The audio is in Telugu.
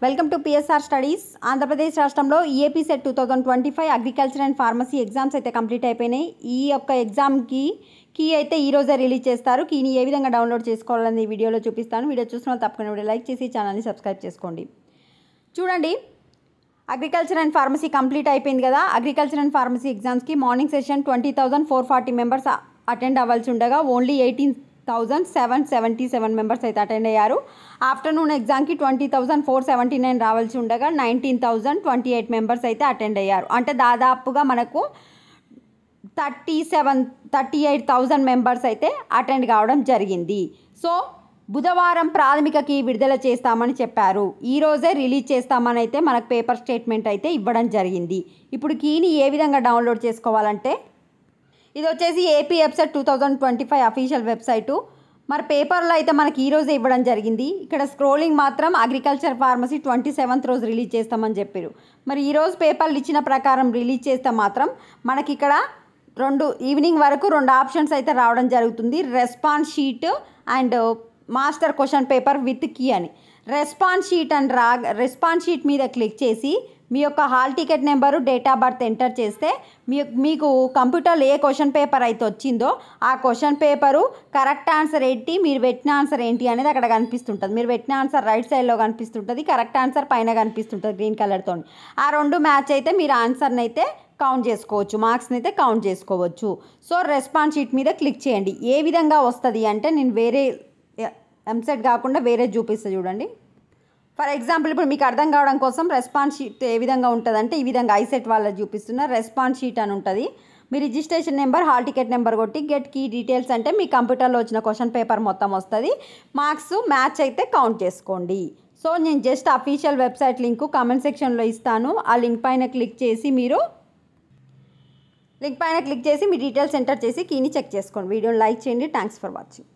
Welcome to PSR studies. Andhra Pradesh రాష్ట్రంలో EAPCET 2025 agriculture and pharmacy exams అయితే కంప్లీట్ అయిపోయినాయి. ఈ యొక్క ఎగ్జామ్కి కీ అయితే ఈరోజే రిలీజ్ చేస్తారు. కీని ఏ విధంగా డౌన్లోడ్ చేసుకోవాలని ఈ వీడియోలో చూపిస్తాను. వీడియో చూసిన వాళ్ళు తప్పకుండా వీడియో లైక్ చేసి ఛానల్ని సబ్స్క్రైబ్ చేసుకోండి. చూడండి, అగ్రికల్చర్ అండ్ ఫార్మసీ కంప్లీట్ అయిపోయింది కదా. అగ్రికల్చర్ అండ్ ఫార్మసీ ఎగ్జామ్స్కి మార్నింగ్ సెషన్ 20,440 మెంబర్స్ అటెండ్ అవ్వాల్సి ఉండగా ఓన్లీ 18,777 మెంబర్స్ అయితే అటెండ్ అయ్యారు. ఆఫ్టర్నూన్ ఎగ్జామ్కి 20,479 రావాల్సి ఉండగా 19,028 మెంబర్స్ అయితే అటెండ్ అయ్యారు. అంటే దాదాపుగా మనకు 38,000 మెంబర్స్ అయితే అటెండ్ కావడం జరిగింది. సో బుధవారం ప్రాథమిక కీ విడుదల చేస్తామని చెప్పారు. ఈరోజే రిలీజ్ చేస్తామని అయితే మనకు పేపర్ స్టేట్మెంట్ అయితే ఇవ్వడం జరిగింది. ఇప్పుడు కీని ఏ విధంగా డౌన్లోడ్ చేసుకోవాలంటే, ఇది వచ్చేసి ఏపీ వెబ్సైట్ 2025 అఫీషియల్ వెబ్సైటు. మరి పేపర్లో అయితే మనకి ఈరోజే ఇవ్వడం జరిగింది. ఇక్కడ స్క్రోలింగ్ మాత్రం అగ్రికల్చర్ ఫార్మసీ 27th రోజు రిలీజ్ చేస్తామని చెప్పారు. మరి ఈరోజు పేపర్లు ఇచ్చిన ప్రకారం రిలీజ్ చేస్తే మాత్రం మనకి ఇక్కడ ఈవినింగ్ వరకు 2 ఆప్షన్స్ అయితే రావడం జరుగుతుంది. Response sheet and master question paper with key అని. రెస్పాన్స్ షీట్ మీద క్లిక్ చేసి మీ యొక్క hall ticket number, date of birth enter చేస్తే మీకు కంప్యూటర్లో ఏ క్వశ్చన్ పేపర్ అయితే వచ్చిందో ఆ క్వశ్చన్ పేపరు కరెక్ట్ ఆన్సర్ ఏంటి, మీరు పెట్టిన ఆన్సర్ ఏంటి అనేది అక్కడ కనిపిస్తుంటుంది. మీరు పెట్టిన ఆన్సర్ రైట్ సైడ్లో కనిపిస్తుంటుంది, కరెక్ట్ ఆన్సర్ పైన కనిపిస్తుంటుంది గ్రీన్ కలర్తో. ఆ 2 మ్యాచ్ అయితే మీరు ఆన్సర్ని అయితే కౌంట్ చేసుకోవచ్చు, మార్క్స్ని అయితే కౌంట్ చేసుకోవచ్చు. సో రెస్పాన్స్ షీట్ మీద క్లిక్ చేయండి. ఏ విధంగా వస్తుంది అంటే, నేను వేరే ఎంసెట్ కాకుండా వేరే చూపిస్తాను చూడండి. ఫర్ ఎగ్జాంపుల్ ఇప్పుడు మీకు అర్థం కావడం కోసం రెస్పాన్స్ షీట్ ఏ విధంగా ఉంటుందంటే, ఈ విధంగా ఐసెట్ వాళ్ళకి చూపిస్తున్న రెస్పాన్స్ షీట్ అని ఉంటుంది. మీ registration number, hall ticket number కొట్టి గెట్ కీ డీటెయిల్స్ అంటే మీ కంప్యూటర్లో వచ్చిన క్వశ్చన్ పేపర్ మొత్తం వస్తుంది. మార్క్స్ మ్యాచ్ అయితే కౌంట్ చేసుకోండి. సో నేను just official website link comment సెక్షన్లో ఇస్తాను. ఆ లింక్ పైన క్లిక్ చేసి మీ డీటెయిల్స్ ఎంటర్ చేసి కీని చెక్ చేసుకోండి. వీడియోని లైక్ చేయండి. Thanks for watching.